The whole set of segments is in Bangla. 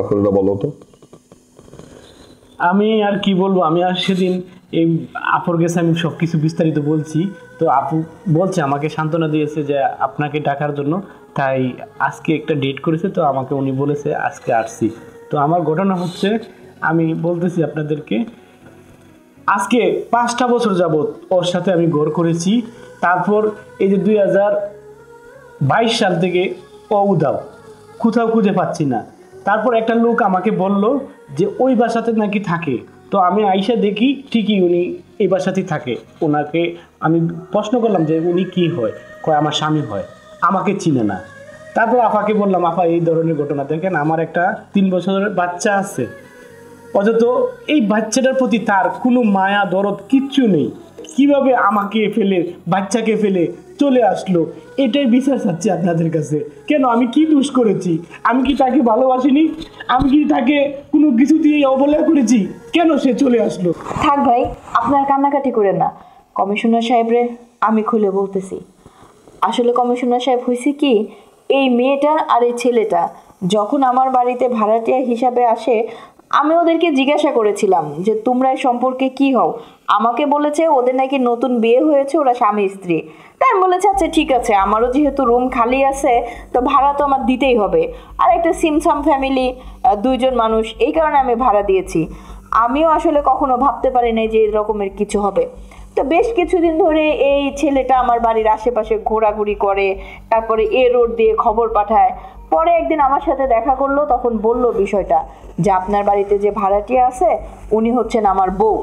ঘটনাটা বলো তো। আমি আর কি বলবো, আমি আর সেদিন এই আপুর কাছে আমি সব কিছু বিস্তারিত বলছি। তো আপু বলছে, আমাকে সান্ত্বনা দিয়েছে যে আপনাকে ডাকার জন্য, তাই আজকে একটা ডেট করেছে, তো আমাকে উনি বলেছে আজকে আসছি। তো আমার ঘটনা হচ্ছে, আমি বলতেছি আপনাদেরকে, আজকে 5টা বছর যাবৎ ওর সাথে আমি ঘর করেছি। তারপর এই যে 2022 সাল থেকে ও উধাও, কোথাও খুঁজে পাচ্ছি না। তারপর একটা লোক আমাকে বলল যে ওই বাসাতে নাকি থাকে। তো আমি আইসা দেখি ঠিকই উনি এই বাসাতেই থাকে। ওনাকে আমি প্রশ্ন করলাম যে উনি কি হয়, কয় আমার স্বামী হয়, আমাকে চিনে না। তারপর আপাকে বললাম, আপা এই ধরনের ঘটনা দেখেন, আমার একটা 3 বছরের বাচ্চা আছে, অথচ এই বাচ্চাটার প্রতি তার কোনো মায়া দরদ কিচ্ছু নেই। কিভাবে আমাকে ফেলে, বাচ্চাকে ফেলে চলে আসলো, এটাই বিচার চাচ্ছি আপনাদের কাছে। কেন, আমি কি দোষ করেছি? আমি কি তাকে ভালোবাসিনি? আমি কি তাকে কোনো কিছু দিয়ে অবহেলা করেছি? কেন সে চলে আসলো? থাক ভাই, আপনার কান্নাকাটি করেন না। কমিশনার সাহেবরে আমি খুলে বলতেছি। আসলে কমিশনার সাহেব, হয়েছে কি, এই মেয়েটা আর এই ছেলেটা যখন আমার বাড়িতে ভাড়াটিয়া হিসাবে আসে, আমি ওদেরকে জিজ্ঞাসা করেছিলাম যে তোমরা এই সম্পর্কে কি হও। আমাকে বলেছে ওদের নাকি নতুন বিয়ে হয়েছে, ওরা স্বামী স্ত্রী। তাই আমি বলেছি আচ্ছা ঠিক আছে, আমারও যেহেতু রুম খালি আছে তো ভাড়া তো আমার দিতেই হবে। আর একটা সিমসাম ফ্যামিলি, 2জন মানুষ, এই কারণে আমি ভাড়া দিয়েছি। আমিও আসলে কখনো ভাবতে পারি নাই যে এই রকমের কিছু হবে। তো বেশ কিছুদিন ধরে এই ছেলেটা আমার বাড়ির আশেপাশে ঘোরাঘুরি করে, তারপরে এ রোড দিয়ে খবর পাঠায়। পরে একদিন আমার সাথে দেখা করলো, তখন বলল বিষয়টা যে আপনার বাড়িতে যে ভাড়াটিয়া আছে উনি হচ্ছেন আমার বউ।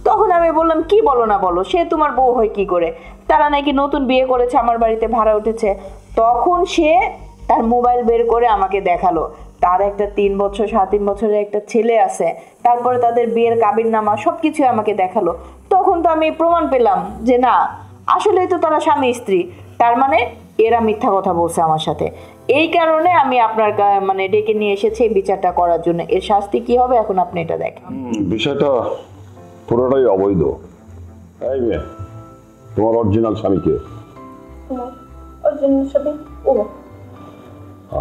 তখন আমি বললাম কি বলো না বলো, সে তোমার বউ হয় কি করে? তারা নাকি নতুন বিয়ে করেছে, আমার বাড়িতে ভাড়া উঠেছে। তখন সে তার মোবাইল বের করে আমাকে দেখালো, তার একটা 3 বছর 3.5 বছরের একটা ছেলে আছে। তারপরে তাদের বিয়ের কাবিননামা সবকিছু আমাকে দেখালো। তখন তো আমি প্রমাণ পেলাম যে না, আসলেই তো তারা স্বামী স্ত্রী। তার মানে এরা মিথ্যা কথা বলছে আমার সাথে। এই কারণে আমি আপনার মানে ডেকে নিয়ে এসেছি এই বিচারটা করার জন্য। এর শাস্তি কি হবে এখন আপনি এটা দেখেন। বিষয়টা পুরোটাই অবৈধ। এই মেয়ে, তোমার অরিজিনাল স্বামী কে?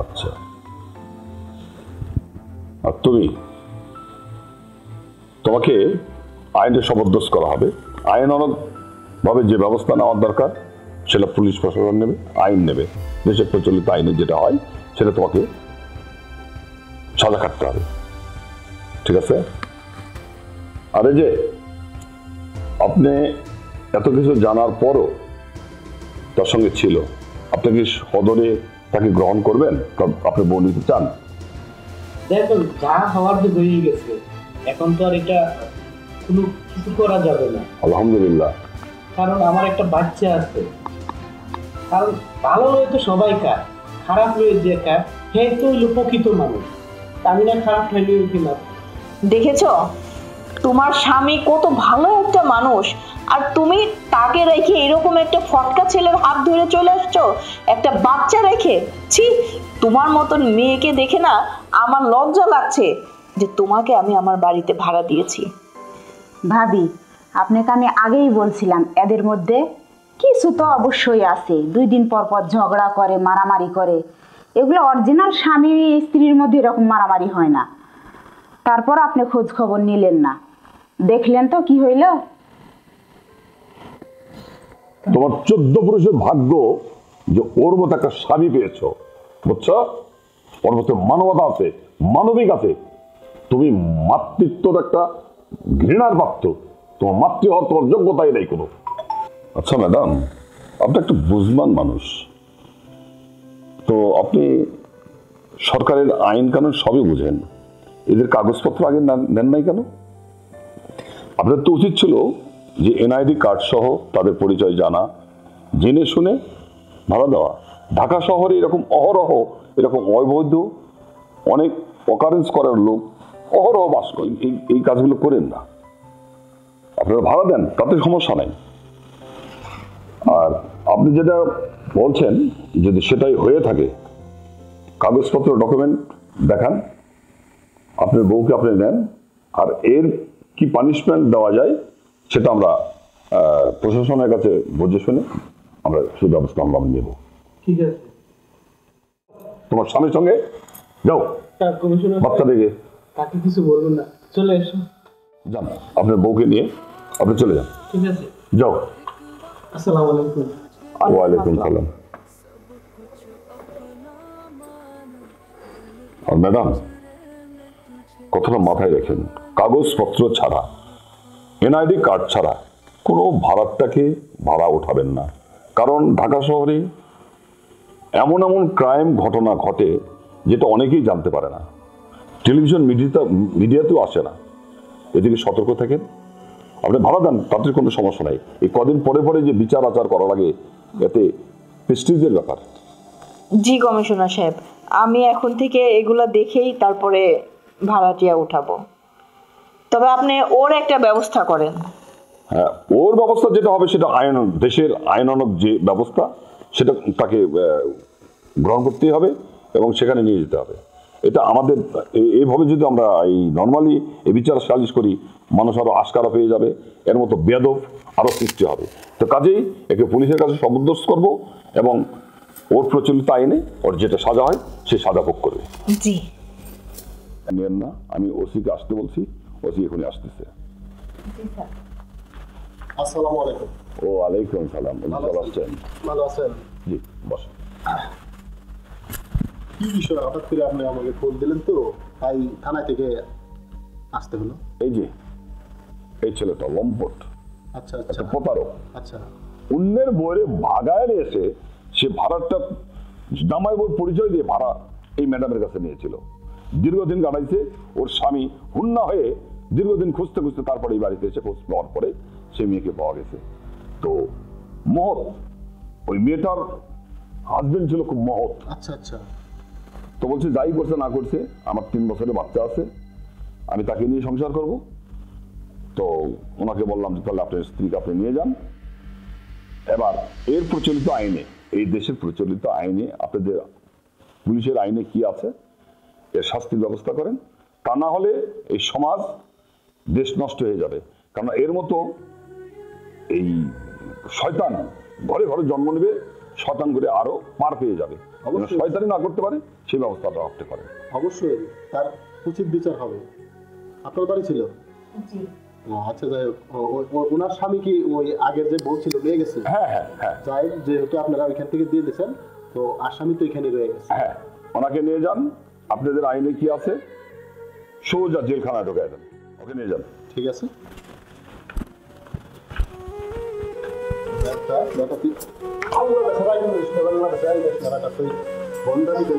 আচ্ছা, আর তোমাকে আইনে শপথ করা হবে। আইনানুগ ভাবে যে ব্যবস্থা নেওয়ার দরকার সেটা পুলিশ প্রশাসন নেবে, আইন নেবে। দেশের প্রচলিত আইনে যেটা হয় সেটা তোমাকে সাজা কাটতে হবে, ঠিক আছে? আর এই যে আপনি এত কিছু জানার পরও তার সঙ্গে ছিল, আপনি কি সদরে তাকে গ্রহণ করবেন? আপনি বউ নিতে চান? দেখুন, যা হওয়ার তো হয়ে গেছে, এখন তো আর এটা কোনো কিছু করা যাবে না। আলহামদুলিল্লাহ, কারণ আমার একটা বাচ্চা আছে। কারণ ভালো হয়ে তো সবাই কার, খারাপ হয়ে যে কার, হে তো হইলো প্রকৃত মানুষ। আমি না খারাপ হইলে কিনা। দেখেছো তোমার স্বামী কত ভালো একটা মানুষ, আর তুমি তাকে রেখে এরকম একটা ফটকা ছেলের হাত ধরে চলে আসছো, একটা বাচ্চা রেখে। ছি, তোমার মতন মেয়েকে দেখে না আমার লজ্জা লাগছে যে তোমাকে আমি আমার বাড়িতে ভাড়া দিয়েছি। ভাবি, আপনাকে আমি আগেই বলছিলাম এদের মধ্যে কিছু তো অবশ্যই আছে। 2 দিন পর পর ঝগড়া করে, মারামারি করে। এগুলো অরিজিনাল স্বামী স্ত্রীর মধ্যে এরকম মারামারি হয় না। তারপর আপনি খোঁজ খবর নিলেন না, দেখলেন তো কি হইল। তোমার 14 পুরুষের ভাগ্য যে ওর মতো একটা স্বামী পেয়েছ, বুঝছো? ওর মতো মানবতা আছে, মানবিক আছে। তুমি মাতৃত্বর একটা ঘৃণার পাত্র, তোমার মাতৃ হওয়ার তোমার যোগ্যতাই নেই কোনো। আচ্ছা ম্যাডাম, আপনি একটা বুঝবান মানুষ, তো আপনি সরকারের আইন কানুন সবই বুঝেন, এদের কাগজপত্র আগে নেন নাই কেন? আপনার তো উচিত ছিল যে এনআইডি কার্ড সহ তাদের পরিচয় জানা, জেনে শুনে ভাড়া দেওয়া। ঢাকা শহরে এরকম অহরহ এরকম অবৈধ অনেক অকারেন্স করার লোক অহরহ বাস করেন। এই কাজগুলো করেন না, আপনারা ভাড়া দেন, তাতে সমস্যা নাই। আর আপনি যেটা বলছেন, যদি সেটাই হয়ে থাকে, কাগজপত্র ডকুমেন্ট দেখান, আপনার বউকে আপনি নেন, আর এর কি পানিশমেন্ট দেওয়া যায় সেটা আমরা প্রশাসনের কাছে বুঝে শুনে আমরা সেই ব্যবস্থা আমরা নেব। ঠিক আছে, তোমার স্বামীর সঙ্গে যাও। কমিশনার বাচ্চা দেখে তাকে কিছু বলবেন না, চলে এসো। যান, আপনার বউকে নিয়ে আপনি চলে যান। ঠিক আছে, যাও। আসসালামু আলাইকুম। ওয়ালাইকুম সালাম। আর ম্যাডাম, কথাটা মাথায় রাখেন, কাগজপত্র ছাড়া, এনআইডি কার্ড ছাড়া কোনো ভাড়াটাকে ভাড়া উঠাবেন না। কারণ ঢাকা শহরে এমন এমন ক্রাইম ঘটনা ঘটে যেটা অনেকেই জানতে পারে না, টেলিভিশন মিডিয়াতেও আসে না। এদিকে সতর্ক থাকেন। আপনি ভাড়া দেন, তাতে কোনো সমস্যা নাই। এই কদিন পরে পরে যে বিচার আচার করা লাগে, এতে প্রেস্টিজের ব্যাপার। জি কমিশনার সাহেব, আমি এখন থেকে এগুলা দেখেই তারপরে ভাড়াটিয়া উঠাবো। তবে আপনি ওর একটা ব্যবস্থা করেন। হ্যাঁ, ওর ব্যবস্থা যেটা হবে সেটা আইন, দেশের আইনানুগ যে ব্যবস্থা সেটা তাকে গ্রহণ করতেই হবে এবং সেখানে নিয়ে যেতে হবে। এটা আমাদের এইভাবে যদি আমরা এই নর্মালি এই বিচার সালিশ করি, মানুষ আরো আশকারা পেয়ে যাবে, এর মতো বেয়াদব আরো সৃষ্টি হবে। তো কাজেই একে পুলিশের কাছে সমুদ্রস্থ করবো এবং ওর প্রচলিত আইনে ওর যেটা সাজা হয় সে সাজা ভোগ করবে। জি নেন না, আমি ওসিকে আসতে বলছি, ওসি এখনই আসতেছে। আসসালামু আলাইকুম। ও আলাইকুম সালাম। আসছেন? ভালো আছেন? জি, বস। কি বিষয় হঠাৎ করে আপনি আমাকে ফোন দিলেন, তো তাই থানা থেকে আসতে হলো। এই যে এই ছেলেটা লম্পট, আচ্ছা আচ্ছা প্রতারক, আচ্ছা অন্যের বইরে ভাগায় এসে সে ভাড়াটা জামাই বই পরিচয় দিয়ে ভাড়া এই ম্যাডামের কাছে নিয়েছিল। দীর্ঘদিন কাটাইছে, ওর স্বামী হুন্না হয়ে দীর্ঘদিন খুঁজতে খুঁজতে তারপরে এই বাড়িতে এসে খোঁজ পাওয়ার পরে সে মেয়েকে পাওয়া গেছে। তো মহৎ, ওই মেয়েটার হাজবেন্ড ছিল খুব মহৎ। আচ্ছা আচ্ছা তো বলছে যাই করছে না করছে, আমার 3 বছরের বাচ্চা আছে, আমি তাকে নিয়ে সংসার করব। তো ওনাকে বললাম যে তাহলে আপনার স্ত্রীকে আপনি নিয়ে যান। এবার এর প্রচলিত আইনে, এই দেশের প্রচলিত আইনে, আপনাদের পুলিশের আইনে কি আছে এর শাস্তির ব্যবস্থা করেন। তা না হলে এই সমাজ, দেশ নষ্ট হয়ে যাবে। কারণ এর মতো এই শয়তান ঘরে ঘরে জন্ম নেবে, শয়তান করে আরো পার পেয়ে যাবে। অবশ্যই। শয়তানি না করতে পারে সেই ব্যবস্থা রাখতে পারে। অবশ্যই তার উচিত বিচার হবে। আপনার বাড়ি ছিল? আচ্ছা যাই হোক, ওনার স্বামী কি ওই আগের যে বউ ছিল রয়ে গেছে? হ্যাঁ হ্যাঁ হ্যাঁ যাই হোক, যেহেতু আপনারা ওইখান থেকে দিয়ে দিয়েছেন, তো আসামি তো এখানে রয়ে গেছে। হ্যাঁ, ওনাকে নিয়ে যান। আপনাদের আইনে কি আছে সোজা জেলখানায় ঢোকায় দেন, ওকে নিয়ে যান। ঠিক আছে। একটা ব্যাটা তুই আল্লাহ বেচারা ইংলিশ বাংলা বেচারা ইংলিশ মারাটা তুই বন্ধ দিতে